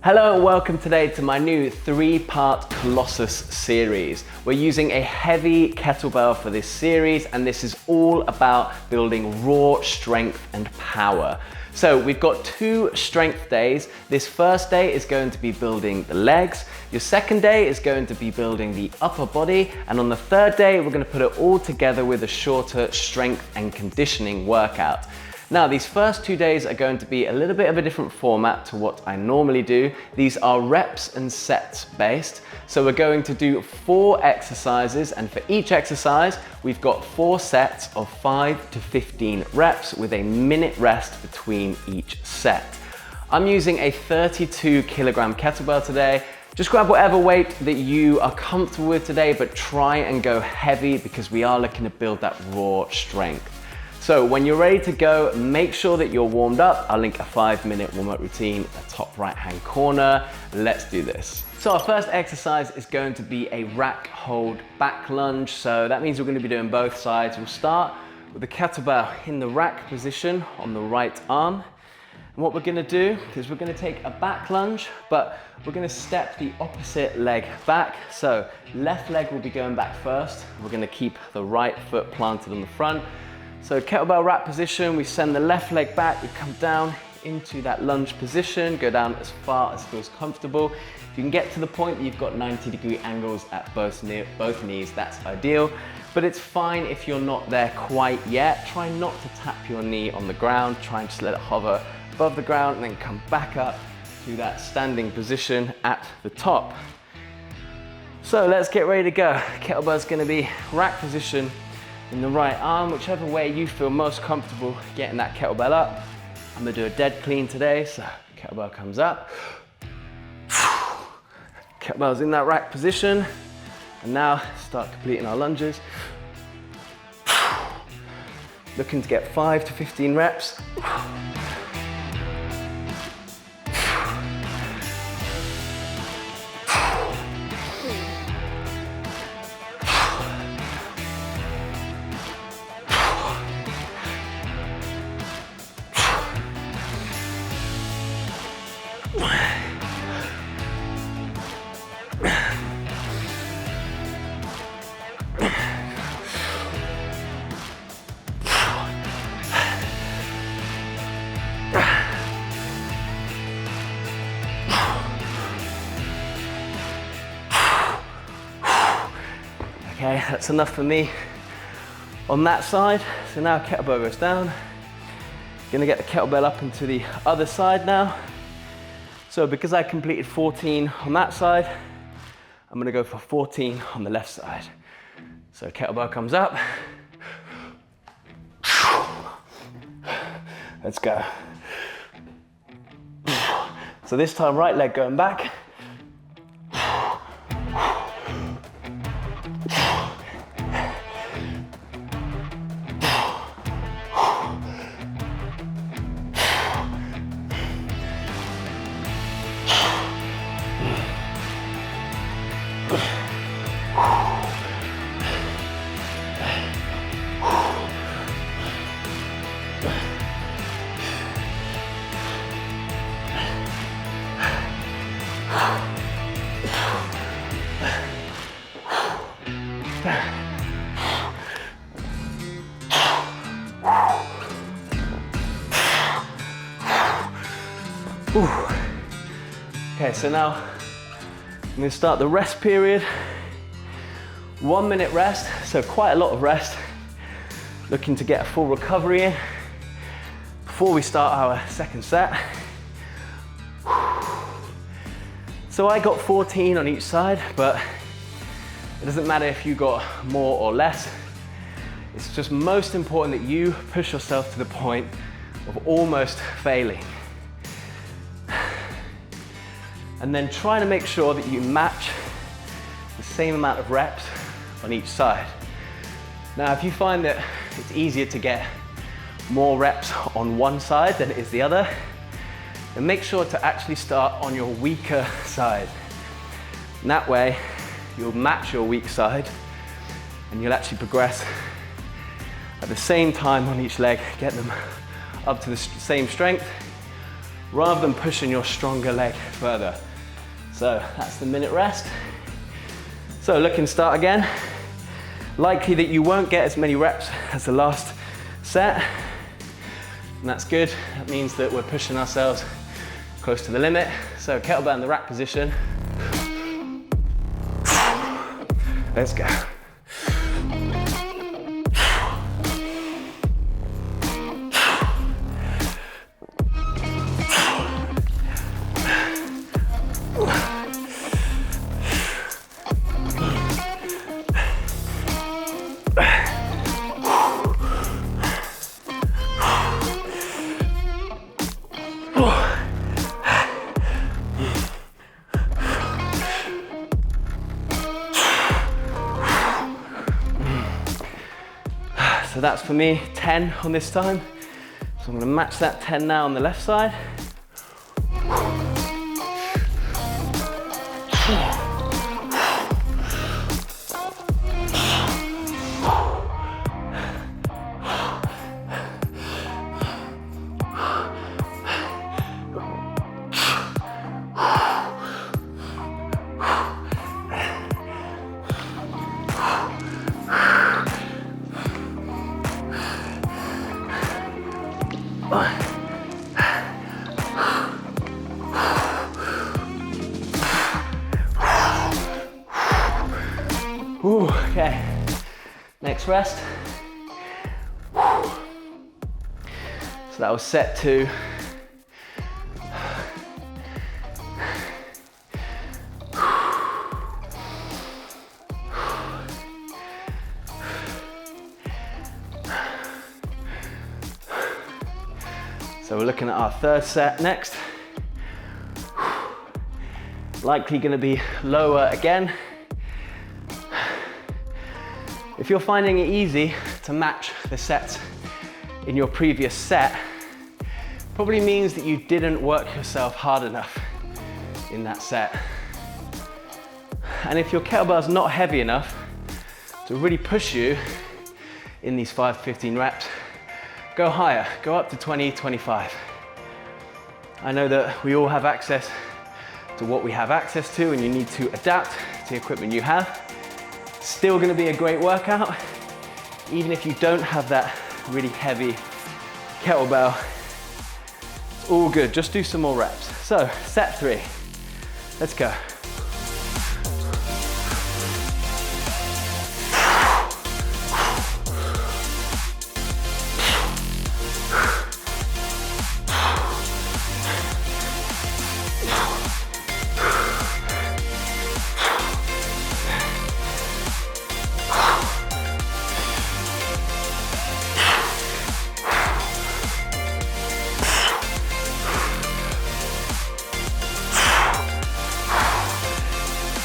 Hello and welcome today to my new 3-part Colossus series. We're using a heavy kettlebell for this series, and this is all about building raw strength and power. So we've got 2 strength days. This first day is going to be building the legs. Your second day is going to be building the upper body. And on the third day, we're going to put it all together with a shorter strength and conditioning workout. Now, these first 2 days are going to be a little bit of a different format to what I normally do. These are reps and sets based. So we're going to do 4 exercises, and for each exercise, we've got 4 sets of 5 to 15 reps with a minute rest between each set. I'm using a 32 kilogram kettlebell today. Just grab whatever weight that you are comfortable with today, but try and go heavy because we are looking to build that raw strength. So when you're ready to go, make sure that you're warmed up. I'll link a 5-minute warm-up routine at the top right-hand corner. Let's do this. So our first exercise is going to be a rack hold back lunge. So that means we're going to be doing both sides. We'll start with the kettlebell in the rack position on the right arm. And what we're going to do is we're going to take a back lunge, but we're going to step the opposite leg back. So left leg will be going back first. We're going to keep the right foot planted on the front. So kettlebell rack position, we send the left leg back, we come down into that lunge position, go down as far as feels comfortable. If you can get to the point that you've got 90-degree angles at both knees, that's ideal. But it's fine if you're not there quite yet. Try not to tap your knee on the ground, try and just let it hover above the ground and then come back up to that standing position at the top. So let's get ready to go. Kettlebell's gonna be rack position in the right arm, whichever way you feel most comfortable getting that kettlebell up. I'm gonna do a dead clean today, so kettlebell comes up. Kettlebell's in that rack position, and now start completing our lunges. Looking to get 5 to 15 reps. Okay, that's enough for me on that side. So now kettlebell goes down. Gonna get the kettlebell up into the other side now. So because I completed 14 on that side, I'm gonna go for 14 on the left side. So kettlebell comes up. Let's go. So this time, right leg going back. Okay, so now I'm going to start the rest period. 1 minute rest, so quite a lot of rest. Looking to get a full recovery in before we start our second set. So I got 14 on each side, but it doesn't matter if you got more or less. It's just most important that you push yourself to the point of almost failing. And then try to make sure that you match the same amount of reps on each side. Now, if you find that it's easier to get more reps on one side than it is the other, then make sure to actually start on your weaker side. And that way, you'll match your weak side and you'll actually progress at the same time on each leg, get them up to the same strength rather than pushing your stronger leg further. So that's the minute rest. So looking to start again. Likely that you won't get as many reps as the last set, and that's good. That means that we're pushing ourselves close to the limit. So kettlebell in the rack position. Let's go. So that's for me 10 on this time. So I'm going to match that 10 now on the left side. Ooh, okay, next rest. So that was set 2. So we're looking at our 3rd set next. Likely going to be lower again. If you're finding it easy to match the sets in your previous set, probably means that you didn't work yourself hard enough in that set. And if your kettlebell's not heavy enough to really push you in these 5-15 reps, go higher, go up to 20, 25. I know that we all have access to what we have access to, and you need to adapt to the equipment you have. Still going to be a great workout, even if you don't have that really heavy kettlebell. It's all good, just do some more reps. So, set 3, let's go.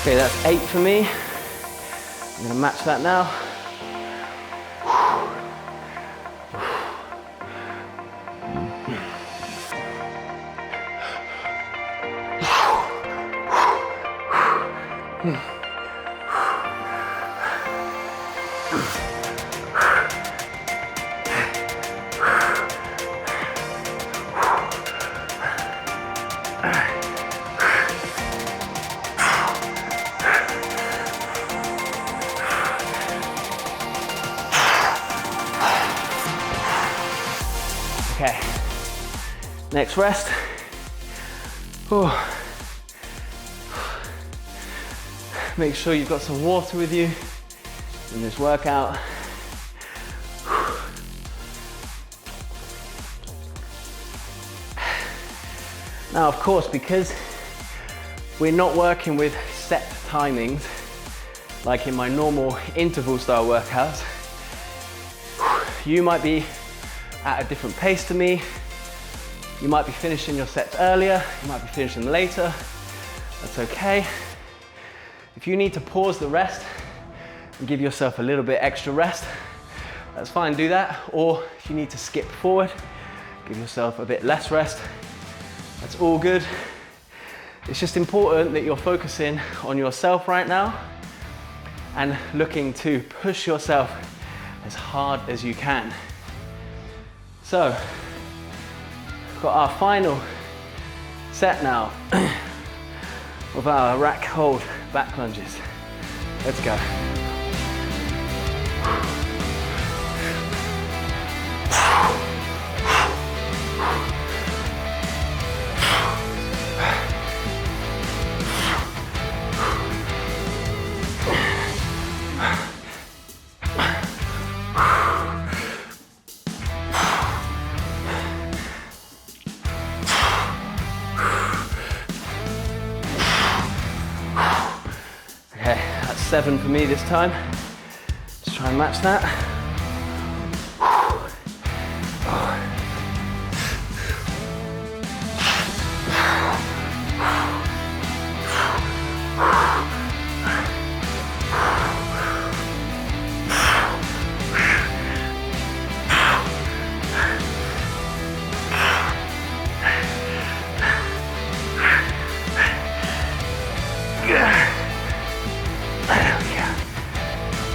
Okay, that's 8 for me. I'm gonna match that now. Okay, next rest. Ooh. Make sure you've got some water with you in this workout. Now, of course, because we're not working with set timings, like in my normal interval style workouts, you might be at a different pace to me. You might be finishing your sets earlier, you might be finishing later. That's okay. If you need to pause the rest and give yourself a little bit extra rest, that's fine, do that. Or if you need to skip forward, give yourself a bit less rest. That's all good. It's just important that you're focusing on yourself right now and looking to push yourself as hard as you can. So, we've got our final set now of our rack hold back lunges. Let's go. Okay, that's 7 for me this time. Let's try and match that.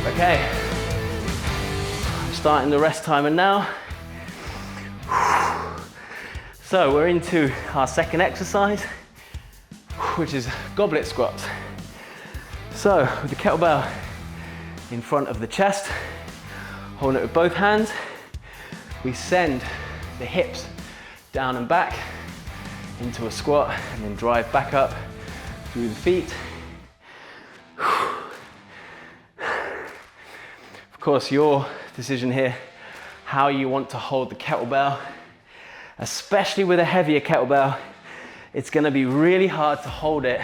Okay, I'm starting the rest timer now. So we're into our second exercise, which is goblet squats. So with the kettlebell in front of the chest, holding it with both hands, we send the hips down and back into a squat and then drive back up through the feet. Of course, your decision here, how you want to hold the kettlebell. Especially with a heavier kettlebell, it's going to be really hard to hold it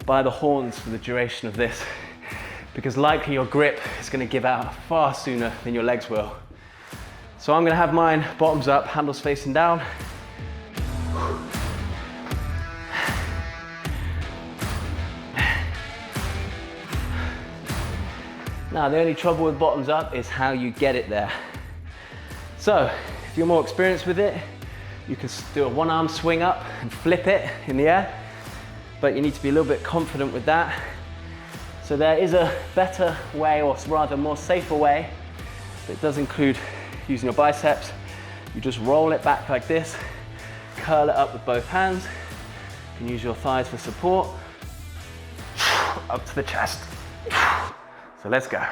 by the horns for the duration of this, because likely your grip is going to give out far sooner than your legs will. So I'm going to have mine bottoms up, handles facing down. Now, the only trouble with bottoms up is how you get it there. So, if you're more experienced with it, you can do a one arm swing up and flip it in the air, but you need to be a little bit confident with that. So there is a better way, or rather more safer way, that does include using your biceps. You just roll it back like this, curl it up with both hands, you can use your thighs for support, up to the chest. So let's go.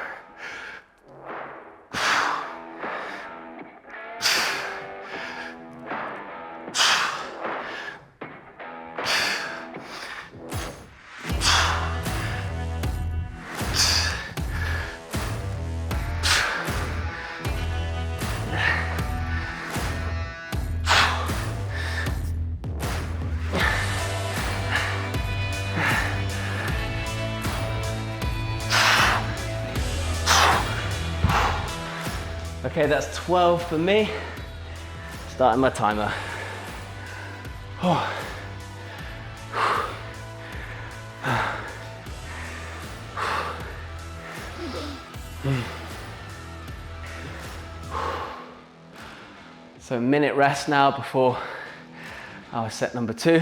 Okay, that's 12 for me. Starting my timer. So a minute rest now before our set number 2.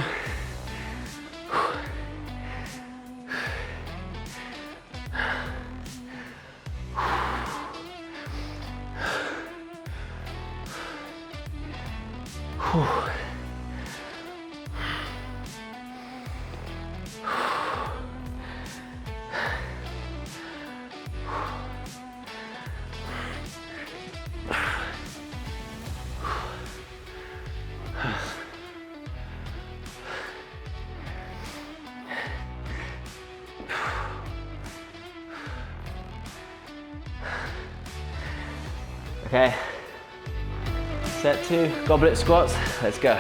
Okay, set 2, goblet squats, let's go.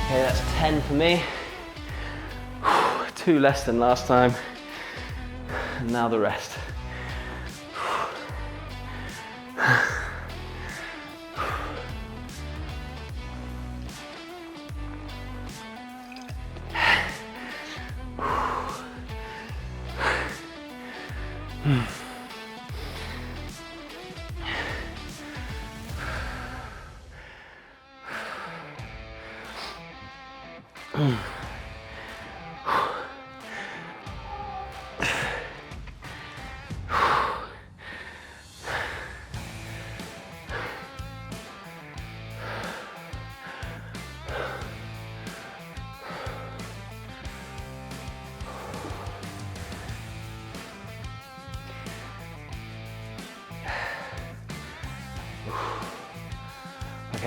Okay, that's 10 for me. 2 less than last time. And now the rest.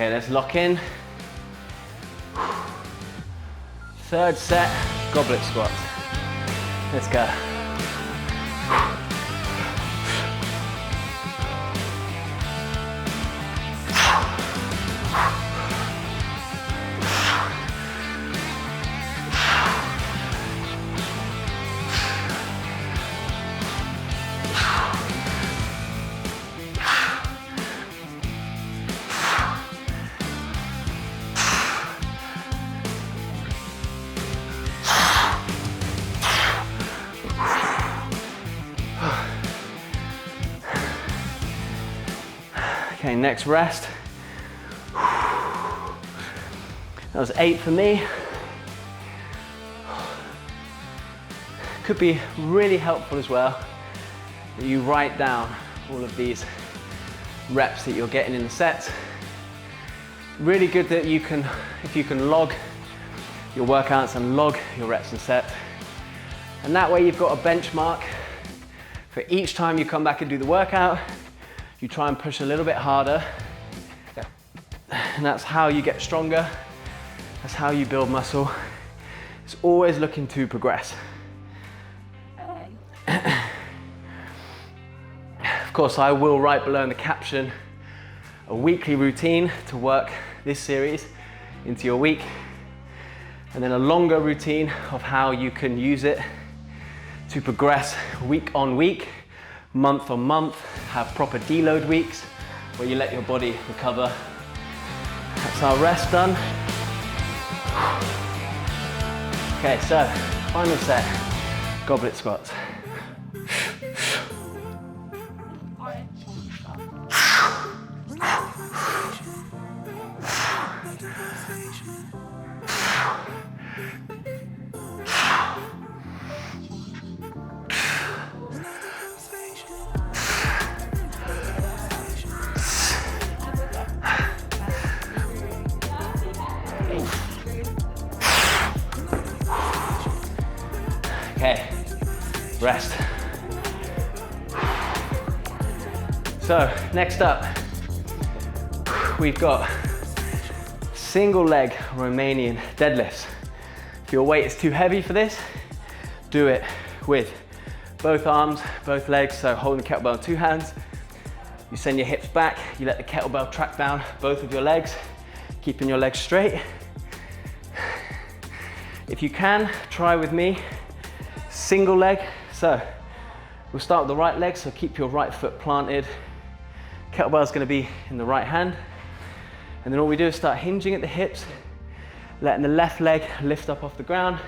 Okay, let's lock in. Third set, goblet squats. Let's go. Okay, next rest. That was 8 for me. Could be really helpful as well that you write down all of these reps that you're getting in the sets. Really good that you can, if you can log your workouts and log your reps and sets. And that way you've got a benchmark for each time you come back and do the workout. You try and push a little bit harder, and that's how you get stronger. That's how you build muscle. It's always looking to progress. Of course, I will write below in the caption a weekly routine to work this series into your week, and then a longer routine of how you can use it to progress week on week, month on month, have proper deload weeks where you let your body recover. That's our rest done. Okay, so final set, goblet squats. Okay, rest. So next up, we've got single leg Romanian deadlifts. If your weight is too heavy for this, do it with both arms, both legs, so holding the kettlebell in 2 hands. You send your hips back, you let the kettlebell track down both of your legs, keeping your legs straight. If you can, try with me, single leg. So we'll start with the right leg, so keep your right foot planted. Kettlebell is going to be in the right hand. And then all we do is start hinging at the hips, letting the left leg lift up off the ground.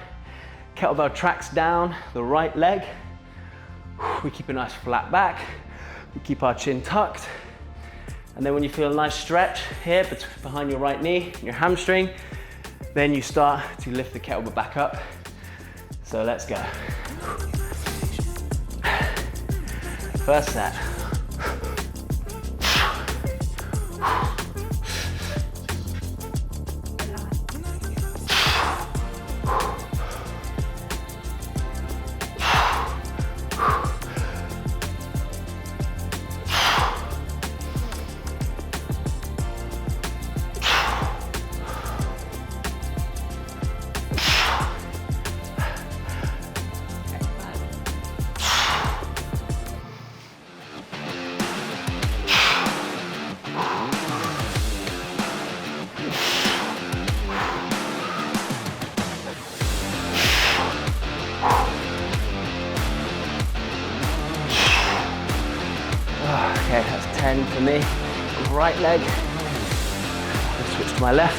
Kettlebell tracks down the right leg. We keep a nice flat back. We keep our chin tucked. And then when you feel a nice stretch here behind your right knee, your hamstring, then you start to lift the kettlebell back up. So let's go. First set. Okay, that's 10 for me. Right leg. Let's switch to my left.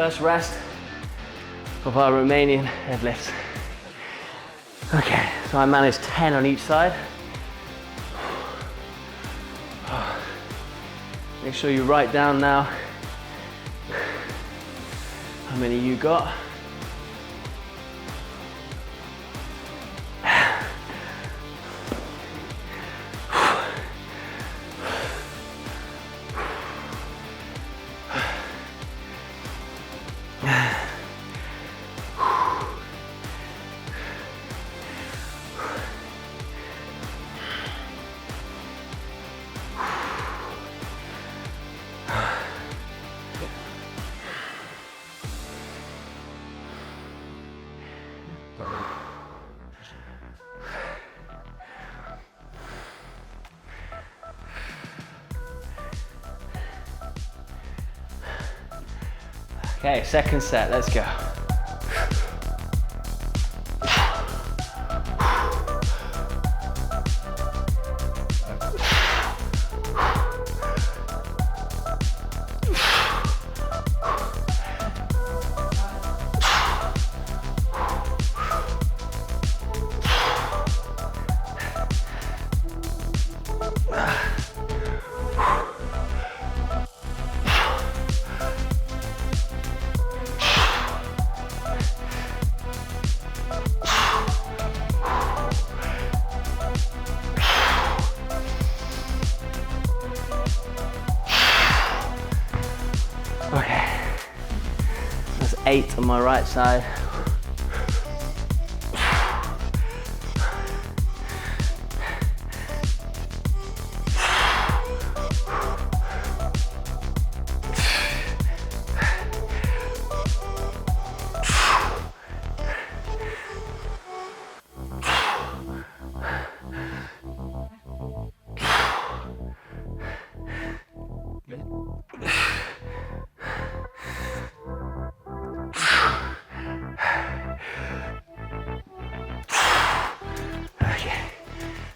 first rest of our Romanian deadlifts. Okay, so I managed 10 on each side. Make sure you write down now how many you got. Okay, second set, let's go. Okay, that's 8 on my right side.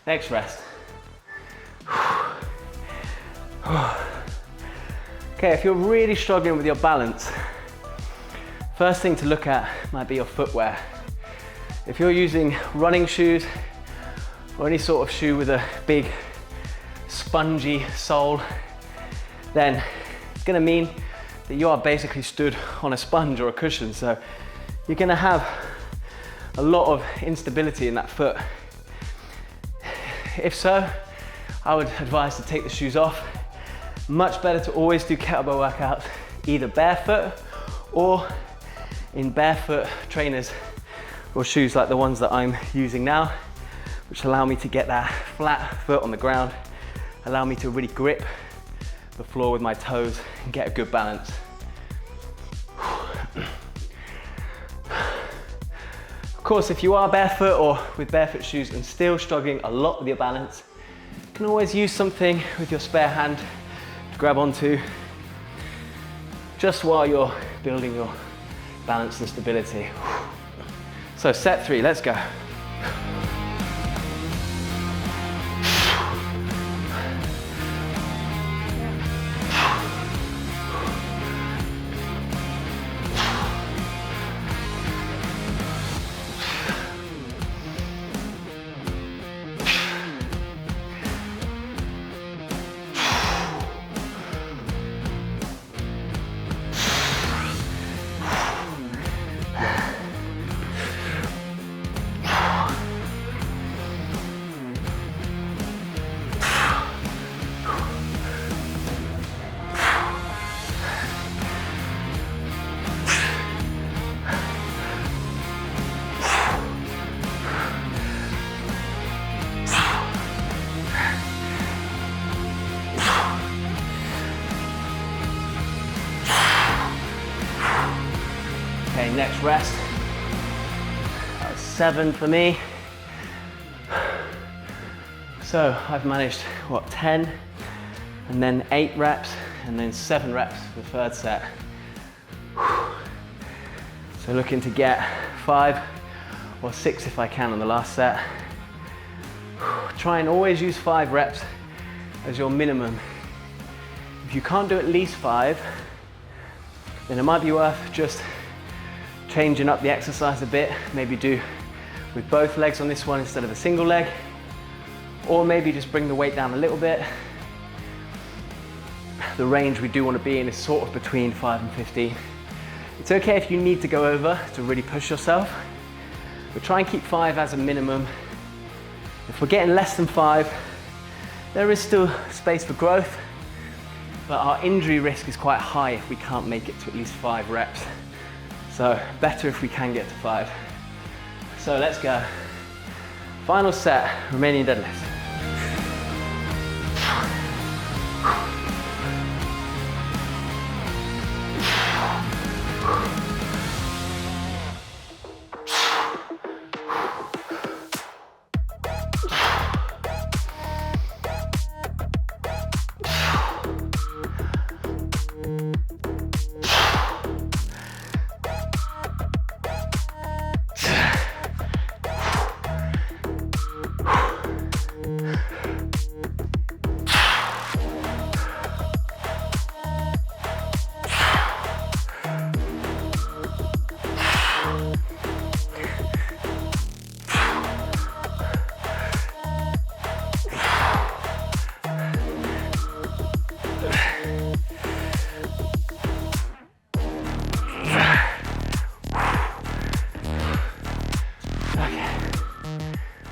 Next rest. Okay, if you're really struggling with your balance, first thing to look at might be your footwear. If you're using running shoes or any sort of shoe with a big spongy sole, then it's gonna mean that you are basically stood on a sponge or a cushion. So you're gonna have a lot of instability in that foot. If so, I would advise to take the shoes off. Much better to always do kettlebell workouts either barefoot or in barefoot trainers or shoes like the ones that I'm using now, which allow me to get that flat foot on the ground, allow me to really grip the floor with my toes and get a good balance. Of course, if you are barefoot or with barefoot shoes and still struggling a lot with your balance, you can always use something with your spare hand to grab onto just while you're building your balance and stability. So set 3, let's go. Okay, next rest. That was 7 for me. So I've managed, what, 10, and then 8 reps, and then 7 reps for the third set. So looking to get 5 or 6 if I can on the last set. Try and always use 5 reps as your minimum. If you can't do at least 5, then it might be worth just changing up the exercise a bit. Maybe do with both legs on this one instead of a single leg, or maybe just bring the weight down a little bit. The range we do want to be in is sort of between 5 and 15. It's okay if you need to go over to really push yourself, but try and keep 5 as a minimum. If we're getting less than 5, there is still space for growth, but our injury risk is quite high if we can't make it to at least 5 reps. So better if we can get to 5. So let's go. Final set, remaining deadlifts.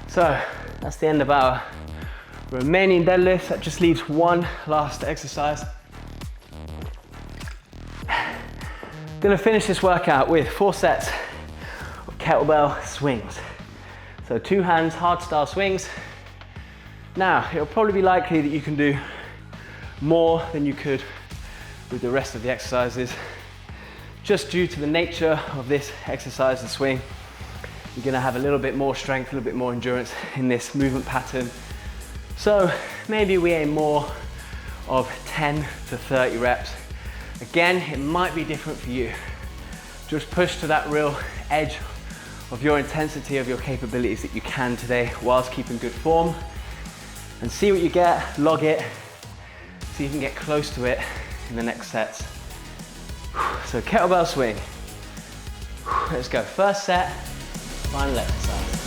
So that's the end of our remaining deadlifts. That just leaves one last exercise. Gonna finish this workout with 4 sets of kettlebell swings. So 2 hands, hard style swings. Now, it'll probably be likely that you can do more than you could with the rest of the exercises, just due to the nature of this exercise, the swing. You're gonna have a little bit more strength, a little bit more endurance in this movement pattern. So maybe we aim more of 10 to 30 reps. Again, it might be different for you. Just push to that real edge of your intensity, of your capabilities that you can today, whilst keeping good form. And see what you get, log it, see if you can get close to it in the next sets. So kettlebell swing. Let's go, first set. Final exercise.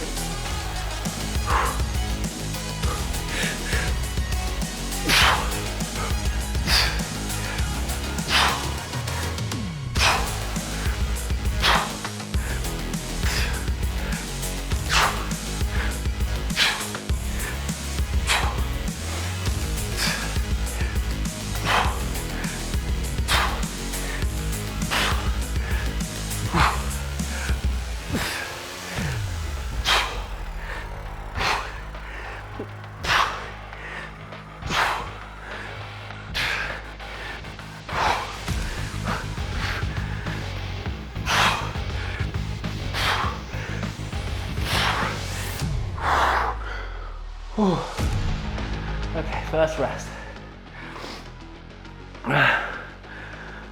Okay, first rest.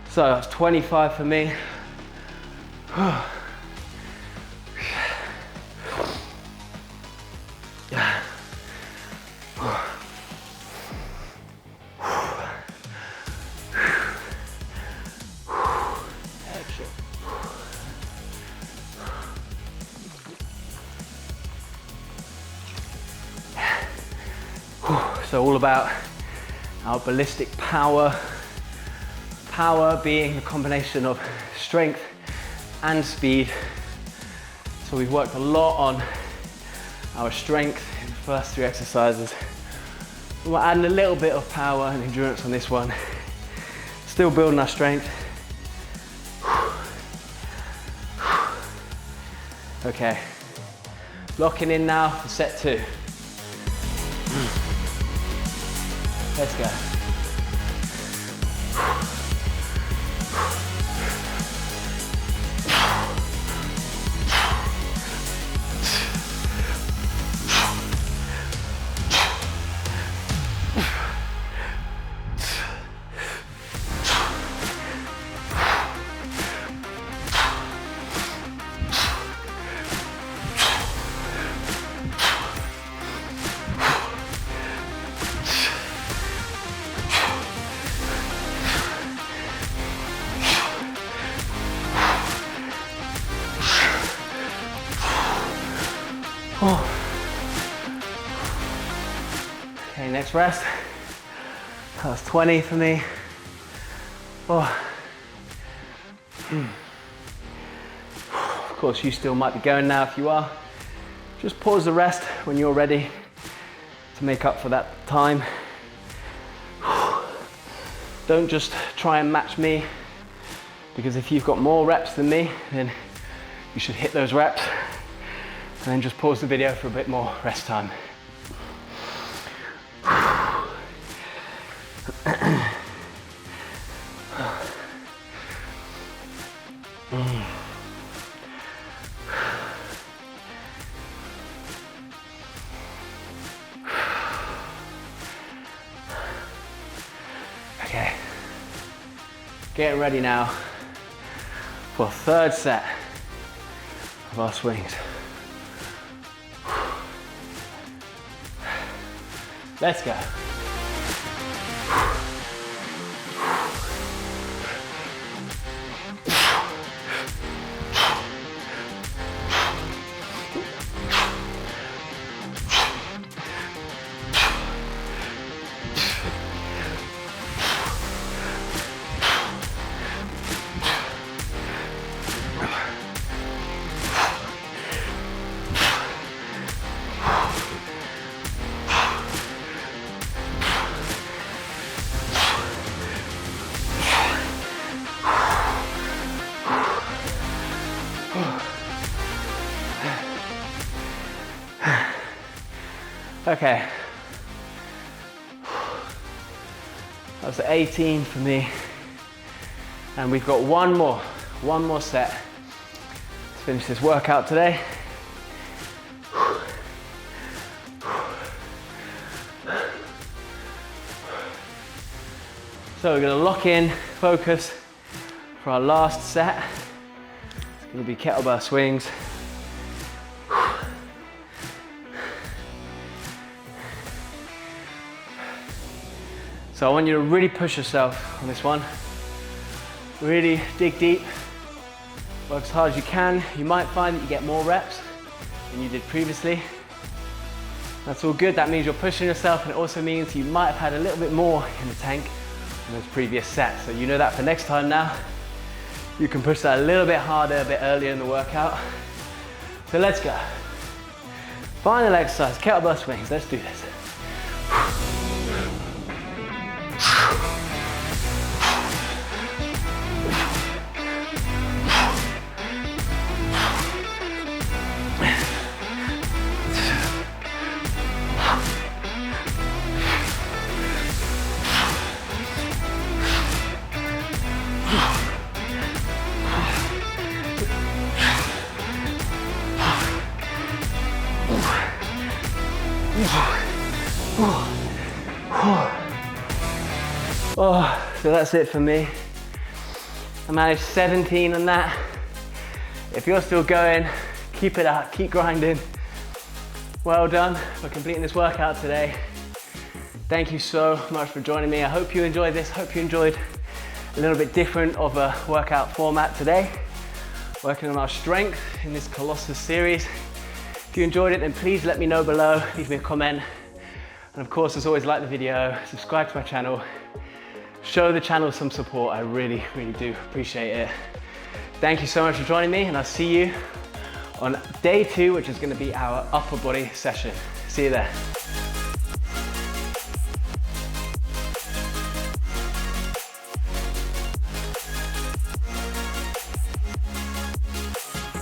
So that's 25 for me. So all about our ballistic power. Power being the combination of strength and speed. So we've worked a lot on our strength in the first 3 exercises. We're adding a little bit of power and endurance on this one. Still building our strength. Okay, locking in now for set 2. Let's go. Okay, next rest. That was 20 for me. Of course, you still might be going now. If you are, just pause the rest when you're ready to make up for that time. Don't just try and match me, because if you've got more reps than me, then you should hit those reps and then just pause the video for a bit more rest time. Okay, getting ready now for third set of our swings. Let's go. Okay, that's 18 for me, and we've got one more set to finish this workout today. So we're going to lock in, focus for our last set. It's going to be kettlebell swings. So I want you to really push yourself on this one. Really dig deep, work as hard as you can. You might find that you get more reps than you did previously. That's all good, that means you're pushing yourself, and it also means you might have had a little bit more in the tank than those previous sets. So you know that for next time now. You can push that a little bit harder, a bit earlier in the workout. So let's go. Final exercise, kettlebell swings, let's do this. So that's it for me. I managed 17 on that. If you're still going, keep it up, keep grinding. Well done for completing this workout today. Thank you so much for joining me. I hope you enjoyed this. Hope you enjoyed a little bit different of a workout format today. Working on our strength in this Colossus series. If you enjoyed it, then please let me know below. Leave me a comment. And of course, as always, like the video, subscribe to my channel. Show the channel some support. I really, really do appreciate it. Thank you so much for joining me, and I'll see you on day 2, which is going to be our upper body session. See you there.